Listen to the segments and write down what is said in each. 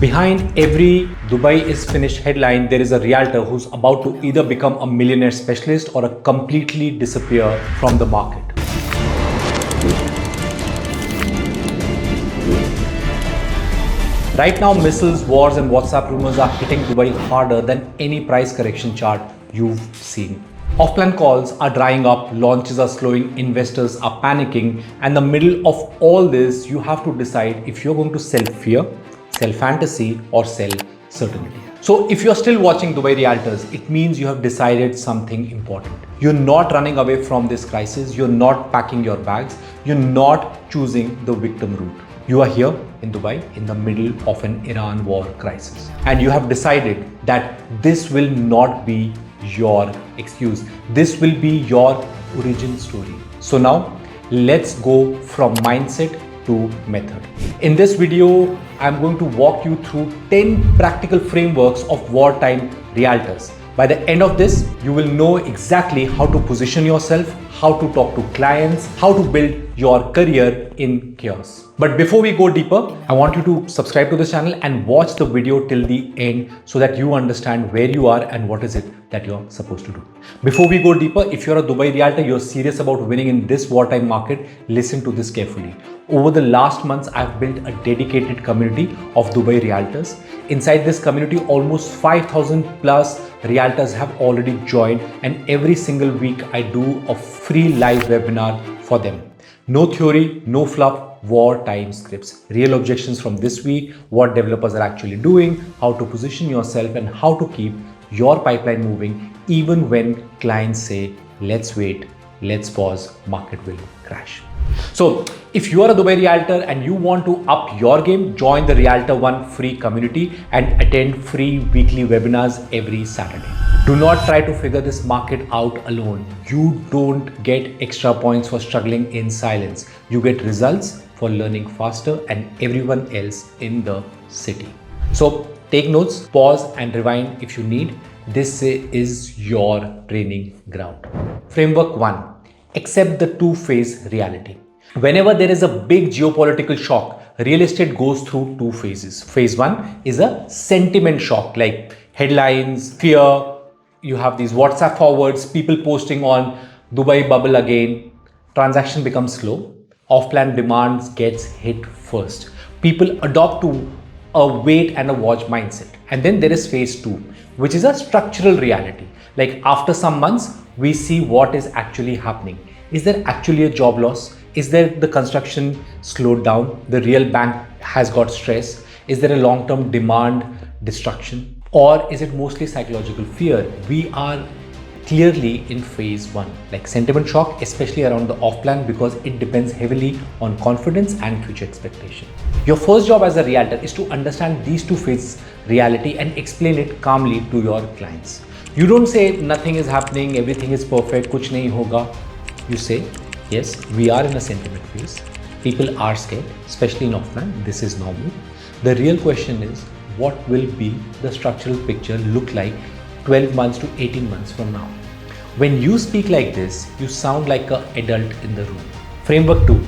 Behind every Dubai is finished headline, there is a realtor who's about to either become a millionaire specialist or a completely disappear from the market. Right now, missiles, wars and WhatsApp rumors are hitting Dubai harder than any price correction chart you've seen. Off-plan calls are drying up, launches are slowing, investors are panicking, and in the middle of all this, you have to decide if you're going to sell fear, sell fantasy, or sell certainty. So if you're still watching Dubai Realtors, it means you have decided something important. You're not running away from this crisis, you're not packing your bags, you're not choosing the victim route. You are here in Dubai in the middle of an Iran war crisis. And you have decided that this will not be your excuse. This will be your origin story. So now let's go from mindset to method. In this video, I'm going to walk you through 10 practical frameworks of wartime realtors. By the end of this, you will know exactly how to position yourself, how to talk to clients, how to build your career in chaos. But before we go deeper, I want you to subscribe to this channel and watch the video till the end so that you understand where you are and what is it that you're supposed to do. Before we go deeper, if you're a Dubai realtor, you're serious about winning in this wartime market, listen to this carefully. Over the last months, I've built a dedicated community of Dubai realtors. Inside this community, almost 5,000 plus realtors have already joined, and every single week I do a free live webinar for them. No theory, no fluff, wartime scripts. Real objections from this week, what developers are actually doing, how to position yourself, and how to keep your pipeline moving even when clients say, let's wait, let's pause, market will crash. So if you are a Dubai realtor and you want to up your game, join the Realtor One free community and attend free weekly webinars every Saturday. Do not try to figure this market out alone. You don't get extra points for struggling in silence. You get results for learning faster and everyone else in the city. So take notes, pause and rewind if you need. This is your training ground. Framework 1. Accept the two-phase reality. Whenever there is a big geopolitical shock, real estate goes through two phases. Phase 1 is a sentiment shock, like headlines, fear. You have these WhatsApp forwards, people posting on Dubai bubble again. Transaction becomes slow. Off-plan demands gets hit first. People adopt to a wait and a watch mindset. And then there is phase 2, which is a structural reality. Like after some months, we see what is actually happening. Is there actually a job loss? Is there the construction slowed down? The real bank has got stress? Is there a long-term demand destruction? Or is it mostly psychological fear? We are clearly in phase 1, like sentiment shock, especially around the off-plan because it depends heavily on confidence and future expectation. Your first job as a realtor is to understand these two phases reality and explain it calmly to your clients. You don't say nothing is happening, everything is perfect, kuch nahi hoga. You say, yes, we are in a sentiment phase. People are scared, especially in off-plan. This is normal. The real question is, what will be the structural picture look like 12 months to 18 months from now? When you speak like this, you sound like an adult in the room. Framework 2.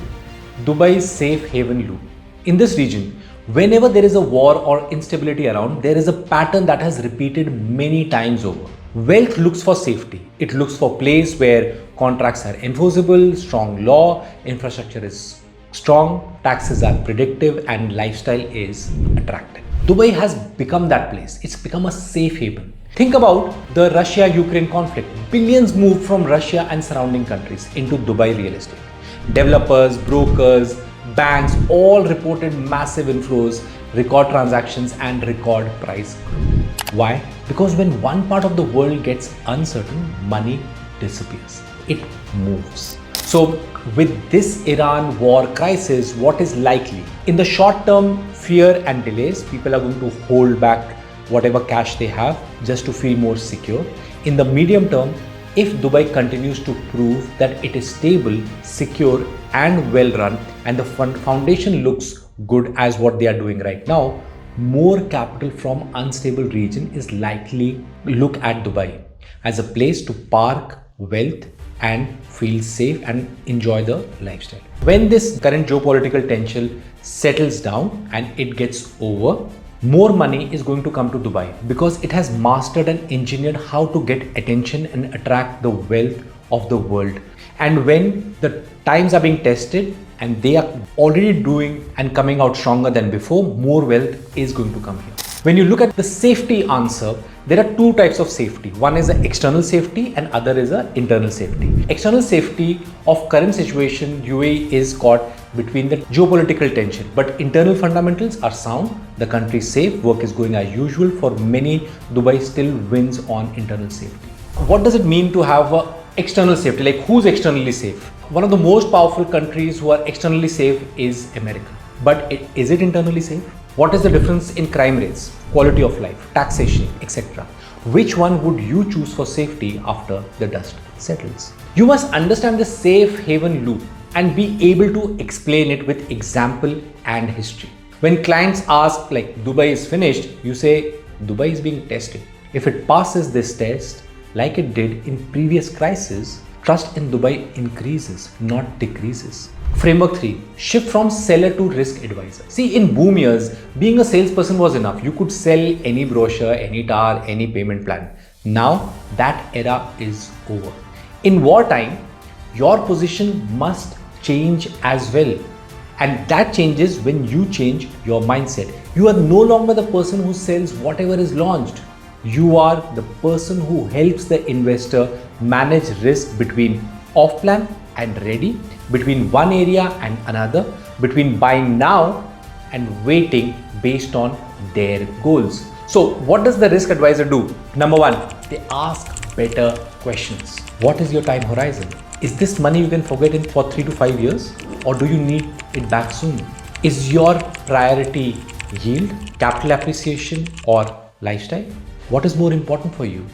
Dubai's safe haven loop. In this region, whenever there is a war or instability around, there is a pattern that has repeated many times over. Wealth looks for safety. It looks for place where contracts are enforceable, strong law, infrastructure is strong, taxes are predictive, and lifestyle is attractive. Dubai has become that place. It's become a safe haven. Think about the Russia-Ukraine conflict. Billions moved from Russia and surrounding countries into Dubai real estate. Developers, brokers, banks all reported massive inflows, record transactions, and record price growth. Why? Because when one part of the world gets uncertain, money disappears. It moves. So with this Iran war crisis, what is likely? In the short term, fear and delays, people are going to hold back whatever cash they have just to feel more secure. In the medium term, if Dubai continues to prove that it is stable, secure and well run, and the foundation looks good as what they are doing right now, more capital from unstable region is likely look at Dubai as a place to park wealth and feel safe and enjoy the lifestyle. When this current geopolitical tension settles down and it gets over, more money is going to come to Dubai because it has mastered and engineered how to get attention and attract the wealth of the world. And when the times are being tested and they are already doing and coming out stronger than before, more wealth is going to come here. When you look at the safety answer, there are two types of safety. One is the external safety and other is the internal safety. External safety of current situation, UAE is caught between the geopolitical tension, but internal fundamentals are sound. The country is safe, work is going as usual. For many, Dubai still wins on internal safety. What does it mean to have a external safety? Like, who's externally safe? One of the most powerful countries who are externally safe is America. But is it internally safe? What is the difference in crime rates, quality of life, taxation, etc.? Which one would you choose for safety after the dust settles? You must understand the safe haven loop and be able to explain it with example and history. When clients ask like Dubai is finished, you say Dubai is being tested. If it passes this test, like it did in previous crises, trust in Dubai increases, not decreases. Framework 3. Shift from seller to risk advisor. See, in boom years, being a salesperson was enough. You could sell any brochure, any tower, any payment plan. Now, that era is over. In wartime, your position must change as well. And that changes when you change your mindset. You are no longer the person who sells whatever is launched. You are the person who helps the investor manage risk between off-plan and ready, between one area and another, between buying now and waiting based on their goals. So what does the risk advisor do? Number one, they ask better questions. What is your time horizon? Is this money you can forget in for 3 to 5 years, or do you need it back soon? Is your priority yield, capital appreciation, or lifestyle? What is more important for you?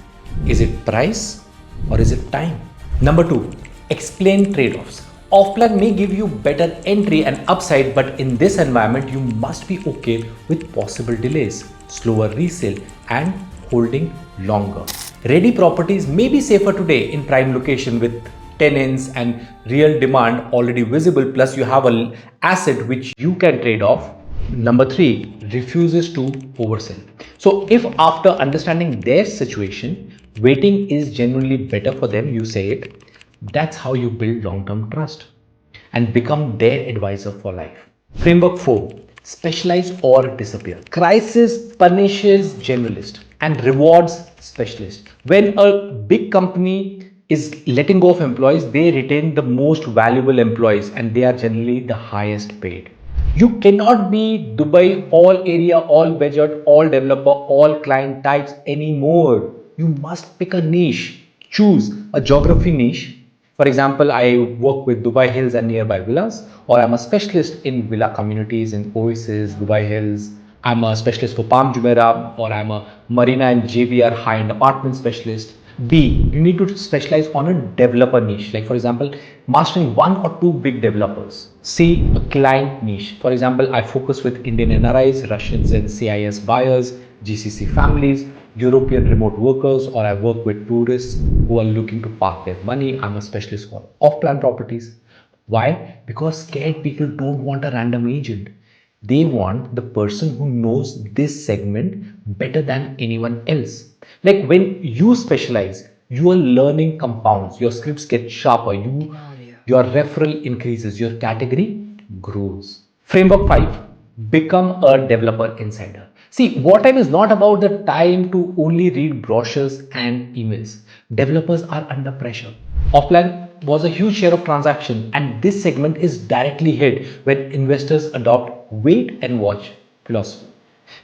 Is it price or is it time? Number two, explain trade-offs. Off-plan may give you better entry and upside, but in this environment, you must be okay with possible delays, slower resale, and holding longer. Ready properties may be safer today in prime location with tenants and real demand already visible, plus you have an asset which you can trade off. Number three, refuses to oversell. So if after understanding their situation, waiting is genuinely better for them, you say it, that's how you build long-term trust and become their advisor for life. Framework 4. Specialize or disappear. Crisis punishes generalist and rewards specialist. When a big company is letting go of employees, they retain the most valuable employees and they are generally the highest paid. You cannot be Dubai all area, all budget, all developer, all client types anymore. You must pick a niche. Choose a geography niche. For example, I work with Dubai Hills and nearby villas, or I'm a specialist in villa communities in Oasis, Dubai Hills. I'm a specialist for Palm Jumeirah, or I'm a Marina and JVR high-end apartment specialist. B, you need to specialize on a developer niche. Like for example, mastering one or two big developers. C, a client niche. For example, I focus with Indian NRIs, Russians and CIS buyers, GCC families, European remote workers, or I work with tourists who are looking to park their money. I'm a specialist for off-plan properties. Why? Because scared people don't want a random agent. They want the person who knows this segment better than anyone else. Like when you specialize, you are learning compounds, your scripts get sharper, your referral increases, your category grows. Framework 5, become a developer insider. See, wartime is not about the time to only read brochures and emails. Developers are under pressure. Offline was a huge share of transaction, and this segment is directly hit when investors adopt wait and watch philosophy.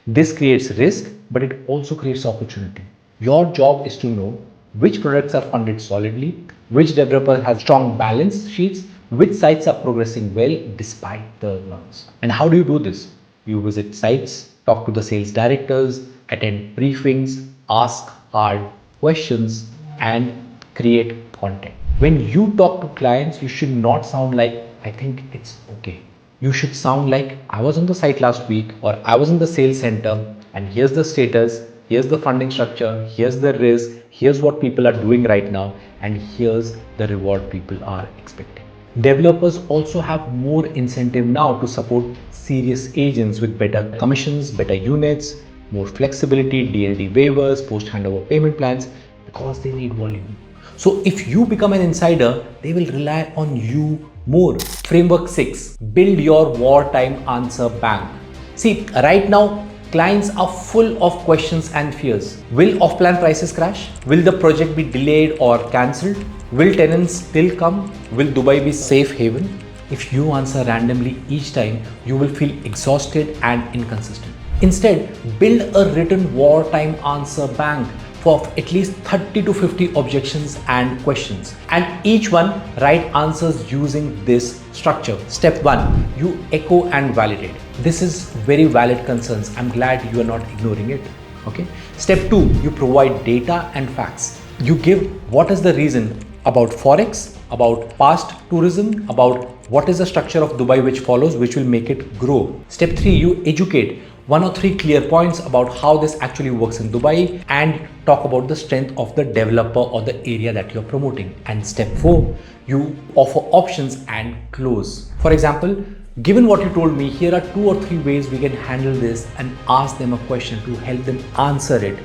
This creates risk, but it also creates opportunity. Your job is to know which products are funded solidly, which developer has strong balance sheets, which sites are progressing well despite the noise. And how do you do this? You visit sites, talk to the sales directors, attend briefings, ask hard questions, and create content. When you talk to clients, you should not sound like, I think it's okay. You should sound like, I was on the site last week, or I was in the sales center, and here's the status, here's the funding structure, here's the risk, here's what people are doing right now, and here's the reward people are expecting. Developers also have more incentive now to support serious agents with better commissions, better units, more flexibility, DLD waivers, post handover payment plans because they need volume. So if you become an insider, they will rely on you more. Framework 6, build your wartime answer bank. See, right now, clients are full of questions and fears. Will off-plan prices crash? Will the project be delayed or cancelled? Will tenants still come? Will Dubai be safe haven? If you answer randomly each time, you will feel exhausted and inconsistent. Instead, build a written wartime answer bank for at least 30 to 50 objections and questions, and each one write answers using this structure. Step 1, you echo and validate. This is very valid concerns. I'm glad you are not ignoring it. Okay. Step 2, you provide data and facts. You give what is the reason about forex, about past tourism, about what is the structure of Dubai which follows, which will make it grow. Step 3, you educate 1 or 3 clear points about how this actually works in Dubai and talk about the strength of the developer or the area that you're promoting. And step 4, you offer options and close. For example, given what you told me, here are 2 or 3 ways we can handle this, and ask them a question to help them answer it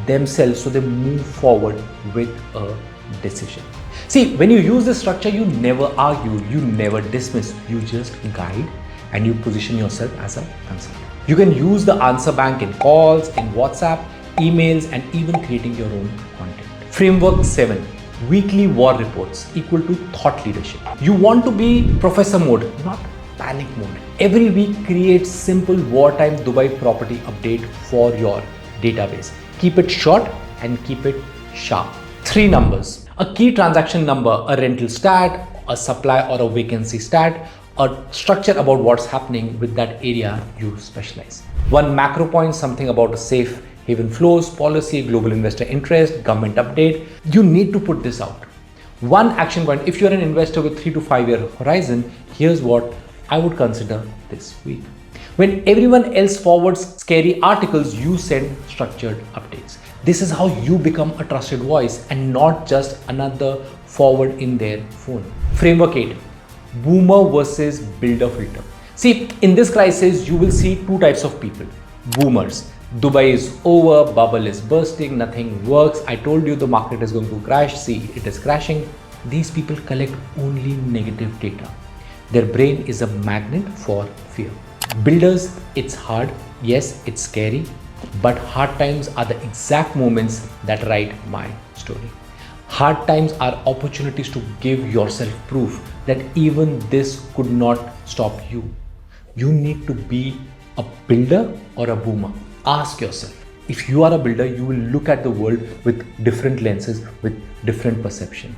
themselves so they move forward with a decision. See, when you use this structure, you never argue, you never dismiss, you just guide and you position yourself as a consultant. You can use the answer bank in calls, in WhatsApp, emails, and even creating your own content. Framework 7, weekly war reports equal to thought leadership. You want to be professor mode, not panic mode. Every week, create simple wartime Dubai property update for your database. Keep it short and keep it sharp. 3 numbers, a key transaction number, a rental stat, a supply or a vacancy stat, a structure about what's happening with that area you specialize. 1 macro point, something about a safe haven flows, policy, global investor interest, government update. You need to put this out. 1 action point, if you're an investor with 3 to 5 year horizon, here's what I would consider this week. When everyone else forwards scary articles, you send structured updates. This is how you become a trusted voice and not just another forward in their phone. Framework 8, boomer versus builder filter. See, in this crisis, you will see 2 types of people. Boomers. Dubai is over, bubble is bursting, nothing works. I told you the market is going to crash. See, it is crashing. These people collect only negative data. Their brain is a magnet for fear. Builders, it's hard. Yes, it's scary. But hard times are the exact moments that write my story. Hard times are opportunities to give yourself proof that even this could not stop you. You need to be a builder or a boomer. Ask yourself. If you are a builder, you will look at the world with different lenses, with different perception.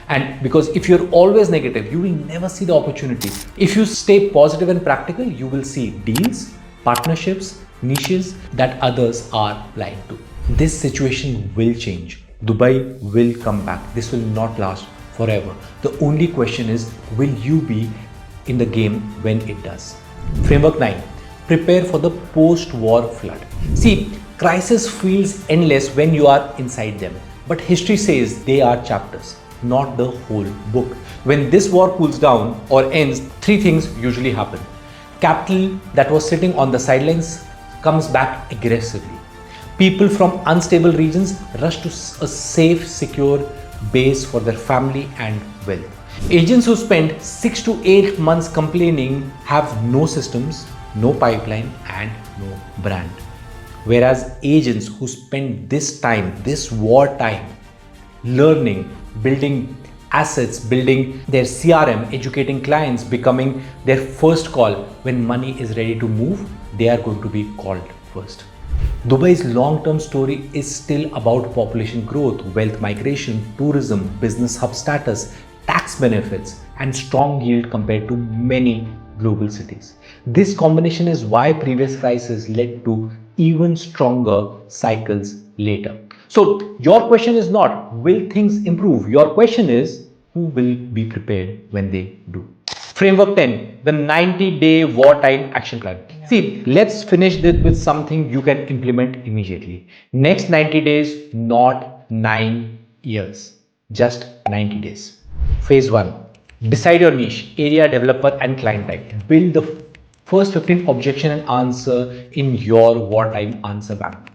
And because if you're always negative, you will never see the opportunity. If you stay positive and practical, you will see deals, partnerships, niches that others are blind to. This situation will change. Dubai will come back. This will not last forever. The only question is, will you be in the game when it does? Framework 9, prepare for the post-war flood. See, crisis feels endless when you are inside them, but history says they are chapters, not the whole book. When this war cools down or ends, 3 things usually happen. Capital that was sitting on the sidelines comes back aggressively. People from unstable regions rush to a safe, secure base for their family and wealth. Agents who spend 6 to 8 months complaining have no systems, no pipeline, and no brand. Whereas agents who spend this time, this war time, learning, building assets, building their CRM, educating clients, becoming their first call when money is ready to move, they are going to be called first. Dubai's long-term story is still about population growth, wealth migration, tourism, business hub status, tax benefits, and strong yield compared to many global cities. This combination is why previous crises led to even stronger cycles later. So your question is not, will things improve? Your question is, who will be prepared when they do? Framework 10, the 90-day wartime action plan. See, let's finish this with something you can implement immediately. Next 90 days, not 9 years, just 90 days. Phase 1, Decide your niche, area, developer, and client type. Build the first 15 objection and answer in your wartime answer bank.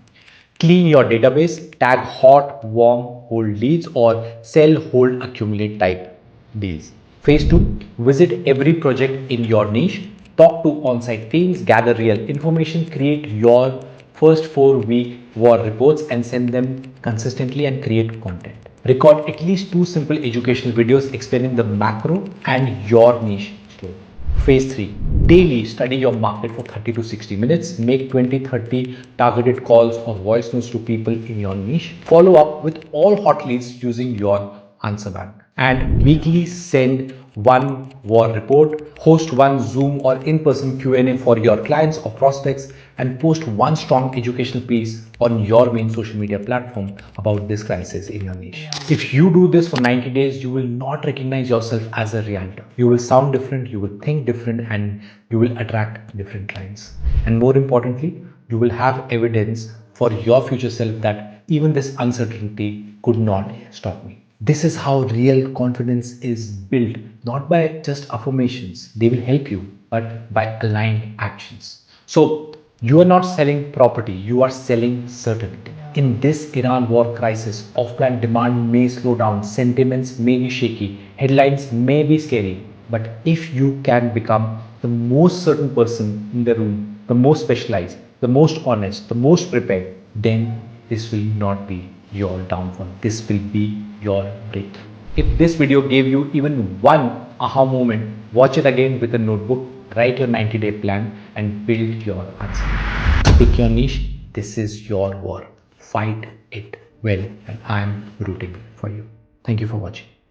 Clean your database, tag hot, warm, hold leads, or sell, hold, accumulate type deals. Phase 2, visit every project in your niche, talk to on-site teams, gather real information, create your first 4-week war reports and send them consistently and create content. Record at least 2 simple educational videos explaining the macro and your niche story. Phase 3. Daily study your market for 30 to 60 minutes. Make 20-30 targeted calls or voice notes to people in your niche. Follow up with all hot leads using your answer bank. And weekly send one war report, host one Zoom or in-person Q&A for your clients or prospects, and post one strong educational piece on your main social media platform about this crisis in your niche. If you do this for 90 days, you will not recognize yourself as a realtor. You will sound different, you will think different, and you will attract different clients. And more importantly, you will have evidence for your future self that even this uncertainty could not stop me. This is how real confidence is built, not by just affirmations, they will help you, but by aligned actions. So, you are not selling property, you are selling certainty. In this Iran war crisis, offline demand may slow down, sentiments may be shaky, headlines may be scary, but if you can become the most certain person in the room, the most specialized, the most honest, the most prepared, then this will not be your downfall. This will be your breakthrough. If this video gave you even one aha moment, watch it again with a notebook, write your 90-day plan, and build your answer. Pick your niche. This is your war. Fight it well, and I'm rooting for you. Thank you for watching.